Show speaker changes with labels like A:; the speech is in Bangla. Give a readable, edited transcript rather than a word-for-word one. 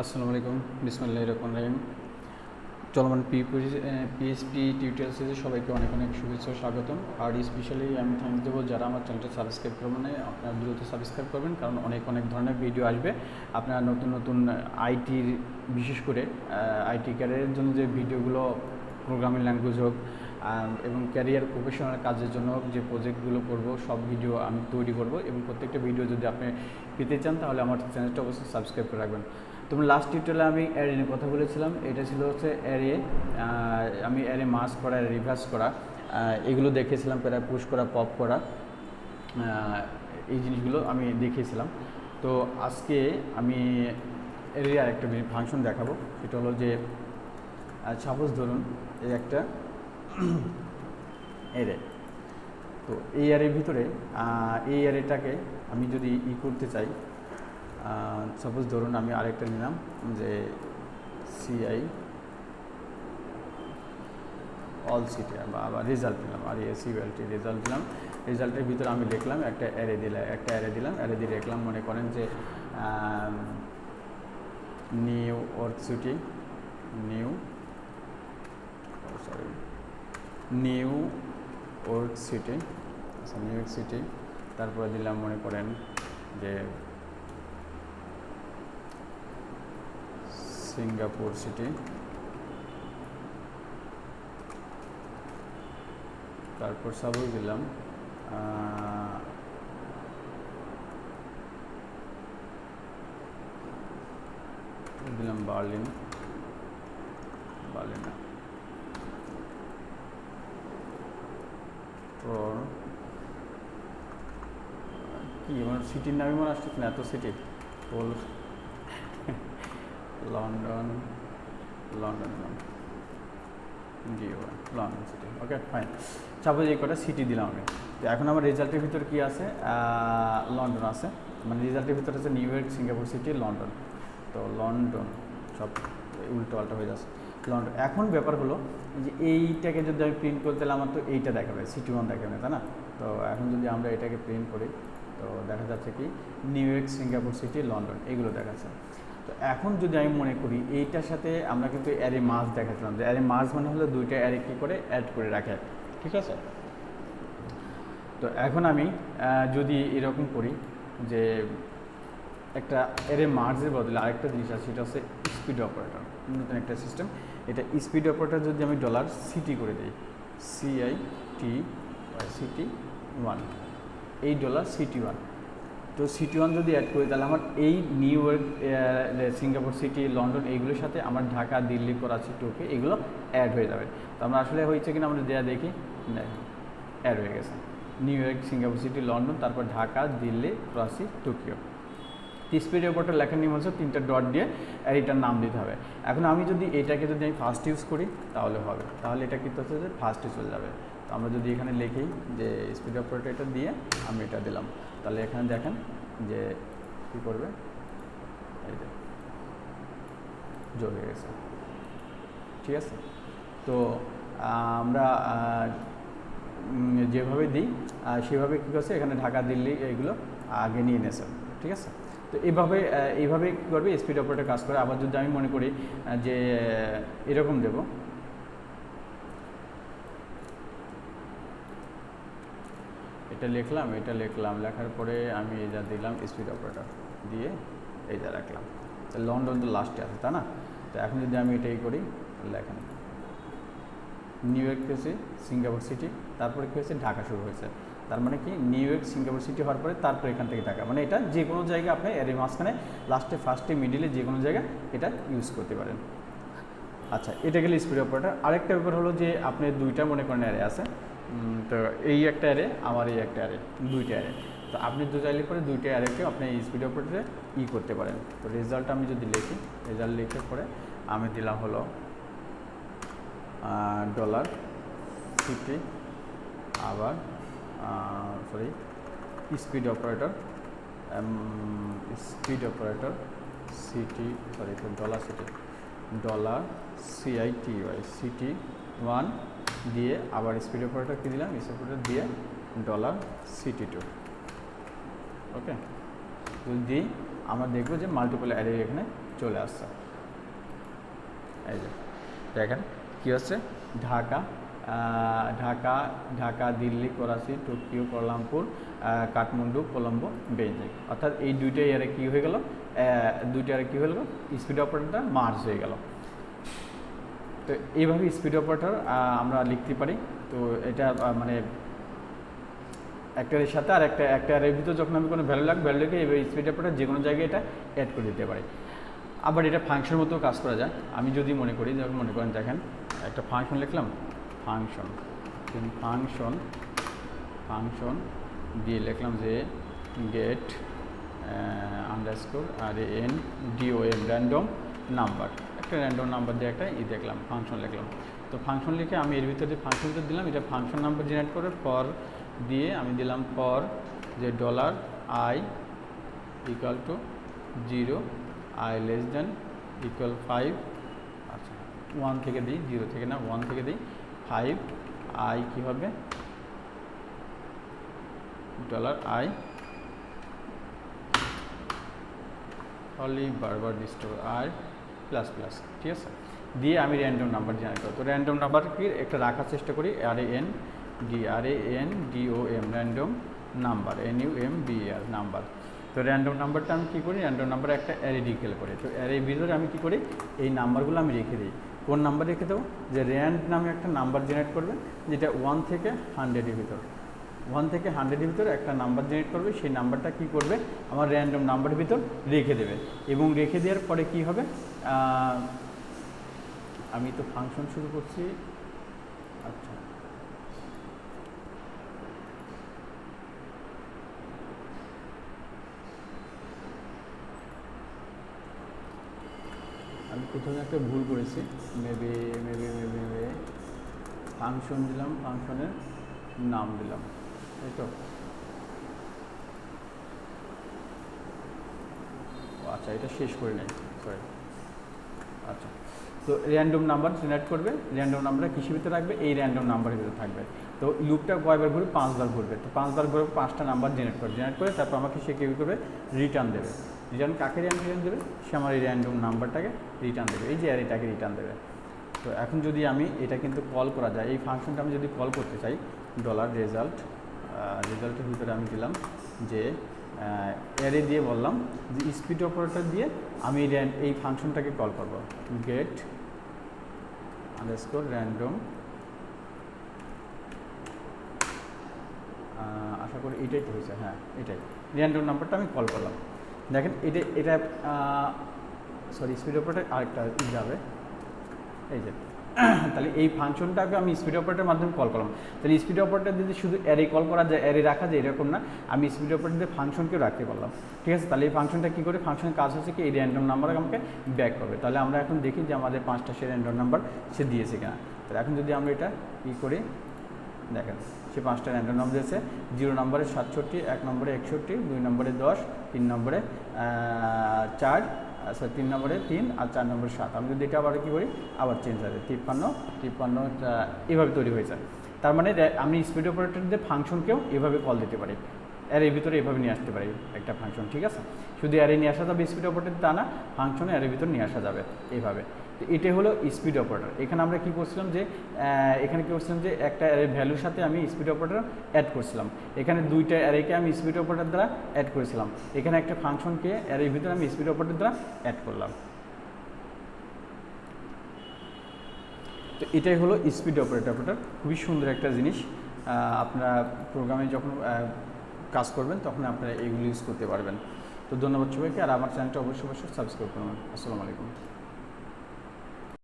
A: আসসালামু আলাইকুম, বিসমিল্লাহির রহমানির রহিম। চলমান পিএইচপি টিউটোরিয়াল সিরিজে সবাইকে অনেক অনেক শুভেচ্ছা ও স্বাগতম। আর স্পেশালি আমি থ্যাঙ্কস দেবো যারা আমার চ্যানেলটা সাবস্ক্রাইব করবেন না, আপনারা দ্রুত সাবস্ক্রাইব করবেন, কারণ অনেক অনেক ধরনের ভিডিও আসবে। আপনারা নতুন নতুন আইটির, বিশেষ করে আইটি ক্যারিয়ারের জন্য যে ভিডিওগুলো, প্রোগ্রামিং ল্যাঙ্গুয়েজ হোক এবং ক্যারিয়ার প্রফেশনাল কাজের জন্য যে প্রজেক্টগুলো করব, সব ভিডিও আমি তৈরি করব। এবং প্রত্যেকটা ভিডিও যদি আপনি পেতে চান তাহলে আমার চ্যানেলটা অবশ্যই সাবস্ক্রাইব করে রাখবেন। তোমরা লাস্ট টিউটোরিয়ালে আমি অ্যারে নিয়ে কথা বলেছিলাম। এটা ছিল হচ্ছে অ্যারে, আমি অ্যারে মাস করা, রিভার্স করা, এগুলো দেখিয়েছিলাম। প্যারা পুশ করা, পপ করা, এই জিনিসগুলো আমি দেখিয়েছিলাম। তো আজকে আমি অ্যারে আরেকটা ফাংশন দেখাবো। সেটা হলো যে সাপোজ ধরুন এই একটা অ্যারে, তো এই অ্যারের ভিতরে এই অ্যারেটাকে আমি যদি করতে চাই, সাপোজ ধরুন আমি আরেকটা নিলাম যে সিআই অল সিটি, বা আবার রেজাল্ট নিলাম, আর এসিউএলটি রেজাল্ট দিলাম। রেজাল্টের ভিতরে আমি লিখলাম একটা অ্যারে দিলাম। অ্যারে দিয়ে লিখলাম, মনে করেন যে New York city, New York city, আচ্ছা নিউ ইয়র্ক সিটি। তারপরে দিলাম মনে করেন যে সিঙ্গাপুর সিটি, তারপর সাপোজ দিলাম বার্লিন, না কি আমার সিটির নামই মনে আসছে না, এত সিটি বল। London city, okay fine. Suppose এই কটা সিটি দিলাম আমি। তো এখন আমার রেজাল্টের ভিতরে কি আছে, লন্ডন আছে, মানে রেজাল্টের ভিতরে আছে new York, Singapore city, London. তো লন্ডন সব উল্টো পাল্টা হয়ে যাচ্ছে, লন্ডন। এখন ব্যাপার হলো যে এইটাকে যদি আমি প্রিন্ট করতে, তাহলে আমার তো এইটা দেখাবে, সিটি 1 দেখাবে, তাই না? তো এখন যদি আমরা এটাকে প্রিন্ট করি, তো দেখা যাচ্ছে কি new York, Singapore city, London, এইগুলো দেখাচ্ছে। তো এখন যদি আমি মনে করি এইটার সাথে আমরা কিন্তু অ্যারে মাস দেখাচ্ছিলাম, যে অ্যারে মাস মানে হলো দুইটা অ্যারে কী করে অ্যাড করে রাখে, ঠিক আছে? তো এখন আমি যদি এরকম করি যে একটা অ্যারে মার্জের বদলে আরেকটা জিনিস আছে, সেটা হচ্ছে স্পিড অপারেটর, নতুন একটা সিস্টেম। এটা স্পিড অপারেটর যদি আমি $সিটি করে দিই, CIT1, এই $সিটি1, তো সিটি1 যদি অ্যাড করি, তাহলে আমার এই new York, Singapore city, London, এইগুলোর সাথে আমার ঢাকা, দিল্লি, করাচি, টোকিও এগুলো অ্যাড হয়ে যাবে। তো আমরা আসলে হয়েছে কিনা আমরা দেয়া দেখি, অ্যাড হয়ে গেছে New York, Singapore city, London, তারপর Dhaka, Delhi, Karachi, Tokyo. Speed operator লেখার নিয়ম হচ্ছে 3টা ডট দিয়ে এটার নাম দিতে হবে। এখন আমি যদি এটাকে যদি আমি ফার্স্ট ইউজ করি তাহলে হবে, তাহলে এটা কিন্তু হচ্ছে যে ফার্স্টে চলে যাবে। তো আমরা যদি এখানে লিখি যে স্পিড অপারেটর এটা দিয়ে আমি এটা দিলাম, তাহলে এখানে দেখেন যে কী করবে, এই যে যোগ হয়ে গেছে, ঠিক আছে? তো আমরা যেভাবে দিই সেভাবে কী করছে, এখানে ঢাকা, দিল্লি এইগুলো আগে নিয়ে নিয়েছে, ঠিক আছে? তো এইভাবে কী করবে, স্পিড অপারেটর কাজ করে। আবার যদি আমি মনে করি যে এরকম দেব, এটা লিখলাম, লেখার পরে আমি এই যা দিলাম স্পিড অপারেটর দিয়ে এই যা রাখলাম, তো লন্ডন তো লাস্টে আছে, তাই না? তো এখন যদি আমি এটাই করি, লেখেন নিউ ইয়র্ক হয়েছে, সিঙ্গাপুর সিটি, তারপরে কী হয়েছে, ঢাকা শুরু হয়েছে। তার মানে কি নিউ ইয়র্ক, সিঙ্গাপুর সিটি হওয়ার পরে তারপরে এখান থেকে ঢাকা, মানে এটা যে কোনো জায়গায় আপনি এর মাঝখানে, লাস্টে, ফার্স্টে, মিডিলে যে কোনো জায়গায় এটা ইউজ করতে পারেন। আচ্ছা, এটা গেলে স্পিড অপারেটর। আরেকটা ব্যাপার হলো যে আপনি দুইটা মনে করেন অ্যারে আছে, তো এই একটা অ্যারে, আমার এই একটা অ্যারে, দুইটা অ্যারে। তো আপনি চাইলে পরে দুইটা অ্যারেকে আপনি স্পিড অপারেটরে করতে পারেন। তো রেজাল্ট আমি যদি লিখি, রেজাল্ট লিখে পরে আমি দিলাম হলো $সিটি, আবার speed operator city, $CITY, CITY দিয়ে আবার স্পিড অপারেটর কী দিলাম, স্পিড অপারেটর দিয়ে $সিটি2, ওকে। যদি দিই আমরা দেখবো যে মাল্টিপল অ্যারে এখানে চলে আসছে। এই যে দেখেন কী হচ্ছে, Dhaka Dhaka Dhaka, Delhi, Karachi, Tokyo, Kuala Lumpur, Kathmandu, Colombo, Beijing. অর্থাৎ এই দুইটা এয়ারে কী হয়ে গেল, দুইটা এয়ারে কী হয়ে গেল, স্পিড অপারেটরটা মার্জ হয়ে গেল। তো এইভাবে স্পিড অপারেটর আমরা লিখতে পারি। তো এটা মানে একটা এর সাথে আর একটা এর ভিতর যখন আমি কোনো ভ্যালু লিখে এবার স্পিড অপারেটর যে কোনো জায়গায় এটা অ্যাড করে দিতে পারি। আবার এটা ফাংশনের মতো কাজ করা যায়। আমি যদি মনে করি, যখন মনে করেন দেখেন একটা ফাংশন লিখলাম, ফাংশন দিয়ে লিখলাম যে get underscore RANDOM random number, একটা র্যান্ডম নাম্বার দিয়ে একটা দেখলাম ফাংশন লিখলাম। তো ফাংশন লিখে আমি এর ভিতরে ফাংশন ভিতরে দিলাম, এটা ফাংশন নাম্বার জেনারেট করে ফর দিয়ে আমি দিলাম ফর যে $i equal to 0, I less than equal 5, আচ্ছা 1 থেকে দিই, 0 থেকে না 1 থেকে দিই, 5 I কী হবে $i only বারবার ডিস্টোর আর প্লাস প্লাস, ঠিক আছে, দিয়ে আমি র্যান্ডম নাম্বার জেনারেট করব। তো র্যান্ডম নাম্বার কি একটা রাখার চেষ্টা করি, RANDOM random number, NUMBER number. তো র্যান্ডম নাম্বারটা আমি কী করি, র্যান্ডম নাম্বার একটা অ্যারে ডিক্লেয়ার করি। তো অ্যারের ভিতরে আমি কী করি, এই নাম্বারগুলো আমি রেখে দিই। কোন নাম্বার রেখে দেবো, যে র্যান্ড নামে একটা নাম্বার জেনারেট করবে, যেটা 1 থেকে 100 এর ভিতর, 1 থেকে 100 এর ভিতর একটা নাম্বার জেনারেট করবে। সেই নাম্বারটা কী করবে, আমার র্যান্ডম নাম্বারের ভিতর রেখে দেবে। এবং রেখে দেওয়ার পরে কী হবে, আমি তো ফাংশন শুরু করছি, আচ্ছা আমি প্রথমে একটা ভুল করেছি, মেবি ফাংশন দিলাম, ফাংশনের নাম দিলাম, তাই তো, আচ্ছা এটা শেষ করে নেই, সরি। আচ্ছা, তো র্যান্ডম নাম্বার জেনারেট করবে, র্যান্ডম নাম্বারটা কিসের ভিতরে রাখবে, এই র্যান্ডম নাম্বারের ভিতরে থাকবে। তো লুপটা কয়বার ঘুরবে, 5 বার ঘুরবে। তো 5 বার ঘুরে 5টা নাম্বার জেনারেট করে তারপর আমাকে সে কী করবে, রিটার্ন দেবে। রিটার্ন কাকে রিটার্ন দেবে, সে আমার এই র্যান্ডম নাম্বারটাকে রিটার্ন দেবে, এই যে অ্যারেটাকে রিটার্ন দেবে। তো এখন যদি আমি এটা কিন্তু কল করা যায়, এই ফাংশনটা আমি যদি কল করতে চাই, রেজাল্টের ভিতরে আমি দিলাম যে অ্যারে দিয়ে বললাম যে স্পিড অপারেটর দিয়ে আমি এই ফাংশনটাকে কল করব, গেট আন্ডারস্কোর র্যান্ডম, আশা করি এটাই তো হয়েছে, হ্যাঁ এটাই র্যান্ডম নাম্বারটা আমি কল করলাম। দেখেন এটা সরি স্পিড অপারেটর আরেকটা যাবে, এই যে তাহলে এই ফাংশনটাকে আমি স্পিড অপারেটরের মাধ্যমে কল করলাম। তাহলে স্পিড অপারেটর যদি শুধু অ্যারে কল করা যায়, অ্যারে রাখা যায় এরকম না, আমি স্পিড অপারেটর দিয়ে ফাংশনকেও রাখতে পারলাম, ঠিক আছে। তাহলে এই ফাংশনটা কী করে, ফাংশনের কাজ হচ্ছে কি এই র্যান্ডম নাম্বার আমাকে ব্যাক করবে। তাহলে আমরা এখন দেখি যে আমাদের 5টা সে র্যান্ডম নাম্বার সে দিয়েছে কিনা। তাহলে এখন যদি আমরা এটা কী করি, দেখেন সে 5টা র্যান্ডম নাম্বার দিয়েছে, 0 নম্বরে 67, 1 নম্বরে 61, 2 নম্বরে 10, 3 নম্বরে 4, আচ্ছা 3 নম্বরে 3 আর 4 নম্বরে 7। আমি যদি এটা আবার কী করি, আবার চেঞ্জ হবে 53 এভাবে তৈরি হয়ে যায়। তার মানে আমি স্পিড অপারেটর দিয়ে ফাংশনকেও এভাবে কল দিতে পারি, অ্যারের ভিতরে এভাবে নিয়ে আসতে পারি একটা ফাংশন, ঠিক আছে। শুধু অ্যারে নিয়ে আসা যাবে স্পিড অপারেটর তা না, ফাংশনে অ্যারের ভিতরে নিয়ে আসা যাবে এইভাবে। তো এটাই হলো স্পিড অপারেটর। এখানে আমরা কী করছিলাম যে একটা অ্যারে ভ্যালুর সাথে আমি স্পিড অপারেটর অ্যাড করছিলাম। এখানে 2টা অ্যারেকে আমি স্পিড অপারেটর দ্বারা অ্যাড করেছিলাম, এখানে একটা ফাংশনকে অ্যারের ভিতরে আমি স্পিড অপারেটর দ্বারা অ্যাড করলাম। তো এটাই হলো স্পিড অপারেটর। খুবই সুন্দর একটা জিনিস, আপনারা প্রোগ্রামে যখন কাজ করবেন তখন আপনারা এইগুলো ইউজ করতে পারবেন। তো ধন্যবাদ সবাইকে, আর আমার চ্যানেলটা অবশ্যই সাবস্ক্রাইব করবেন। আসসালামু আলাইকুম।